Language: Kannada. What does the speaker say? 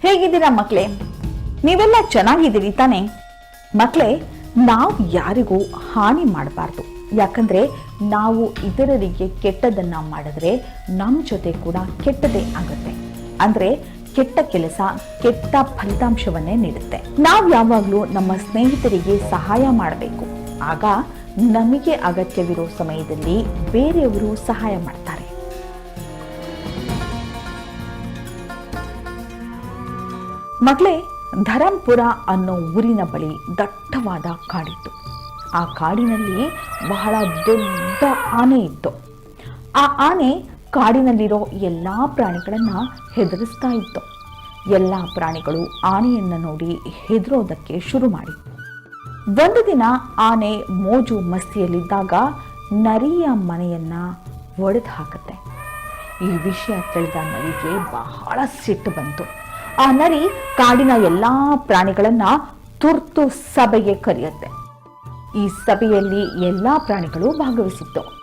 ಹೇಗಿದ್ದೀರಾ ಮಕ್ಕಳೇ? ನೀವೆಲ್ಲ ಚೆನ್ನಾಗಿದ್ದೀರಿ ತಾನೆ? ಮಕ್ಕಳೇ, ನಾವು ಯಾರಿಗೂ ಹಾನಿ ಮಾಡಬಾರ್ದು. ಯಾಕಂದ್ರೆ ನಾವು ಇತರರಿಗೆ ಕೆಟ್ಟದನ್ನ ಮಾಡಿದ್ರೆ ನಮ್ಮ ಜೊತೆ ಕೂಡ ಕೆಟ್ಟದೇ ಆಗುತ್ತೆ. ಅಂದ್ರೆ ಕೆಟ್ಟ ಕೆಲಸ ಕೆಟ್ಟ ಫಲಿತಾಂಶವನ್ನೇ ನೀಡುತ್ತೆ. ನಾವು ಯಾವಾಗಲೂ ನಮ್ಮ ಸ್ನೇಹಿತರಿಗೆ ಸಹಾಯ ಮಾಡಬೇಕು. ಆಗ ನಮಗೆ ಅಗತ್ಯವಿರೋ ಸಮಯದಲ್ಲಿ ಬೇರೆಯವರು ಸಹಾಯ ಮಾಡ್ತಾರೆ. ಮಗಳೇ, ಧರಂಪುರ ಅನ್ನೋ ಊರಿನ ಬಳಿ ದಟ್ಟವಾದ ಕಾಡಿತ್ತು. ಆ ಕಾಡಿನಲ್ಲಿ ಬಹಳ ದೊಡ್ಡ ಆನೆ ಇತ್ತು. ಆ ಆನೆ ಕಾಡಿನಲ್ಲಿರೋ ಎಲ್ಲಾ ಪ್ರಾಣಿಗಳನ್ನ ಹೆದರಿಸ್ತಾ ಇತ್ತು. ಎಲ್ಲ ಪ್ರಾಣಿಗಳು ಆನೆಯನ್ನ ನೋಡಿ ಹೆದರೋದಕ್ಕೆ ಶುರು ಮಾಡಿತ್ತು. ಒಂದು ದಿನ ಆನೆ ಮೋಜು ಮಸ್ತಿಯಲ್ಲಿದ್ದಾಗ ನರಿಯ ಮನೆಯನ್ನ ಒಡೆದು ಹಾಕುತ್ತೆ. ಈ ವಿಷಯ ತಿಳಿದ ನರಿಗೆ ಬಹಳ ಸಿಟ್ಟು ಬಂತು. ಆ ನರಿ ಕಾಡಿನ ಎಲ್ಲಾ ಪ್ರಾಣಿಗಳನ್ನ ತುರ್ತು ಸಭೆಗೆ ಕರೆಯುತ್ತೆ. ಈ ಸಭೆಯಲ್ಲಿ ಎಲ್ಲಾ ಪ್ರಾಣಿಗಳು ಭಾಗವಹಿಸಿತ್ತು.